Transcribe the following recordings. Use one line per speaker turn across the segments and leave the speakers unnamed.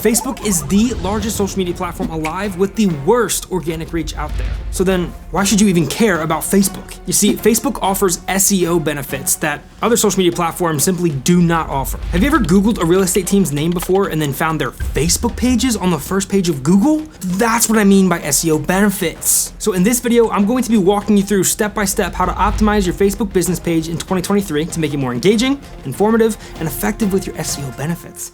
Facebook is the largest social media platform alive with the worst organic reach out there. So then why should you even care about Facebook? You see, Facebook offers SEO benefits that other social media platforms simply do not offer. Have you ever Googled a real estate team's name before and then found their Facebook pages on the first page of Google? That's what I mean by SEO benefits. So in this video, I'm going to be walking you through step by step how to optimize your Facebook business page in 2023 to make it more engaging, informative, and effective with your SEO benefits.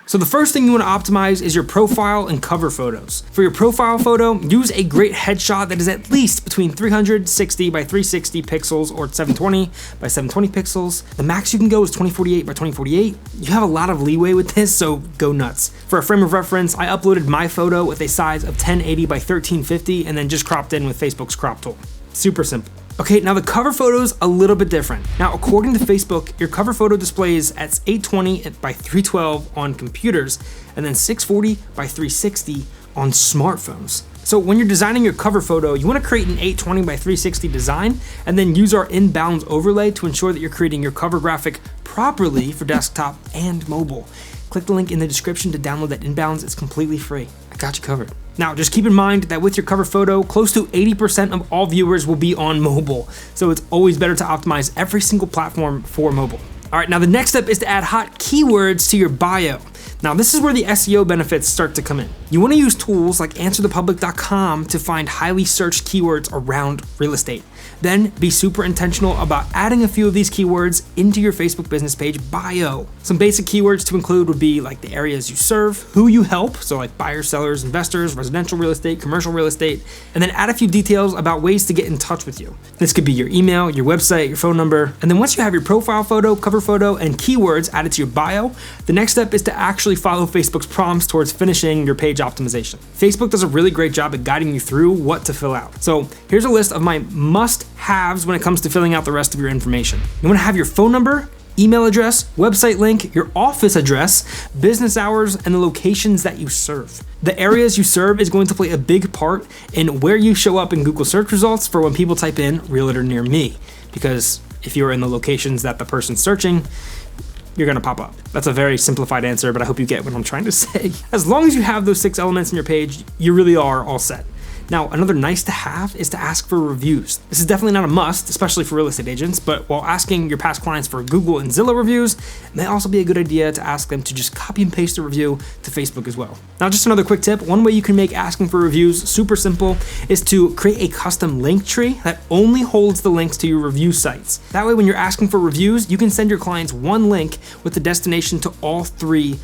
So the first thing you want to optimize is your profile and cover photos. For your profile photo, use a great headshot that is at least between 360 by 360 pixels or 720 by 720 pixels. The max you can go is 2048 by 2048. You have a lot of leeway with this, so go nuts. For a frame of reference, I uploaded my photo with a size of 1080 by 1350 and then just cropped in with Facebook's crop tool. Super simple. Okay, now the cover photo's a little bit different. Now, according to Facebook, your cover photo displays at 820 by 312 on computers and then 640 by 360 on smartphones. So when you're designing your cover photo, you want to create an 820 by 360 design and then use our inbounds overlay to ensure that you're creating your cover graphic properly for desktop and mobile. Click the link in the description to download that inbounds. It's completely free. I got you covered. Now, just keep in mind that with your cover photo, close to 80% of all viewers will be on mobile. So it's always better to optimize every single platform for mobile. All right, now the next step is to add hot keywords to your bio. Now, this is where the SEO benefits start to come in. You want to use tools like answerthepublic.com to find highly searched keywords around real estate. Then be super intentional about adding a few of these keywords into your Facebook business page bio. Some basic keywords to include would be like the areas you serve, who you help, so like buyers, sellers, investors, residential real estate, commercial real estate, and then add a few details about ways to get in touch with you. This could be your email, your website, your phone number, and then once you have your profile photo, cover photo, and keywords added to your bio, the next step is to actually follow Facebook's prompts towards finishing your page optimization. Facebook does a really great job at guiding you through what to fill out. So here's a list of my must-haves when it comes to filling out the rest of your information. You want to have your phone number, email address, website link, your office address, business hours, and the locations that you serve. The areas you serve is going to play a big part in where you show up in Google search results for when people type in realtor near me, because if you're in the locations that the person's searching, you're gonna pop up. That's a very simplified answer, but I hope you get what I'm trying to say. As long as you have those 6 elements in your page, you really are all set. Now, another nice to have is to ask for reviews. This is definitely not a must, especially for real estate agents, but while asking your past clients for Google and Zillow reviews, it may also be a good idea to ask them to just copy and paste a review to Facebook as well. Now, just another quick tip, one way you can make asking for reviews super simple is to create a custom link tree that only holds the links to your review sites. That way, when you're asking for reviews, you can send your clients one link with the destination to all 3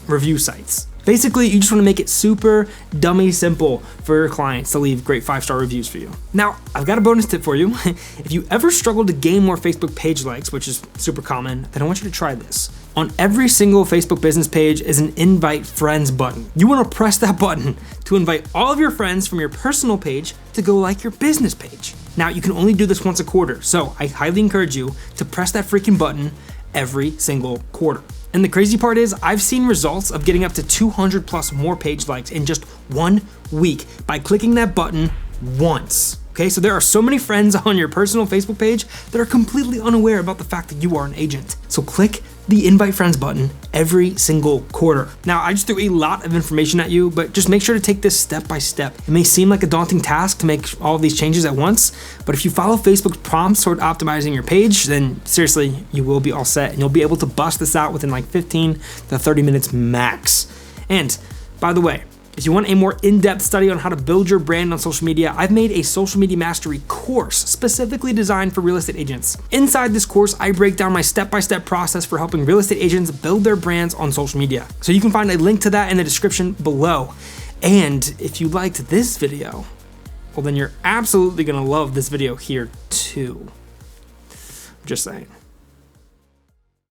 review sites. Basically, you just want to make it super dummy simple for your clients to leave great 5-star reviews for you. Now, I've got a bonus tip for you. If you ever struggle to gain more Facebook page likes, which is super common, then I want you to try this. On every single Facebook business page is an invite friends button. You want to press that button to invite all of your friends from your personal page to go like your business page. Now, you can only do this once a quarter, so I highly encourage you to press that freaking button every single quarter. And the crazy part is I've seen results of getting up to 200 plus more page likes in just 1 week by clicking that button once. Okay, so there are so many friends on your personal Facebook page that are completely unaware about the fact that you are an agent. So click the invite friends button every single quarter. Now, I just threw a lot of information at you, but just make sure to take this step by step. It may seem like a daunting task to make all of these changes at once, but if you follow Facebook's prompts toward optimizing your page, then seriously, you will be all set and you'll be able to bust this out within like 15 to 30 minutes max. And by the way, if you want a more in-depth study on how to build your brand on social media, I've made a social media mastery course specifically designed for real estate agents. Inside this course, I break down my step-by-step process for helping real estate agents build their brands on social media. So you can find a link to that in the description below. And if you liked this video, well then you're absolutely gonna love this video here too. Just saying.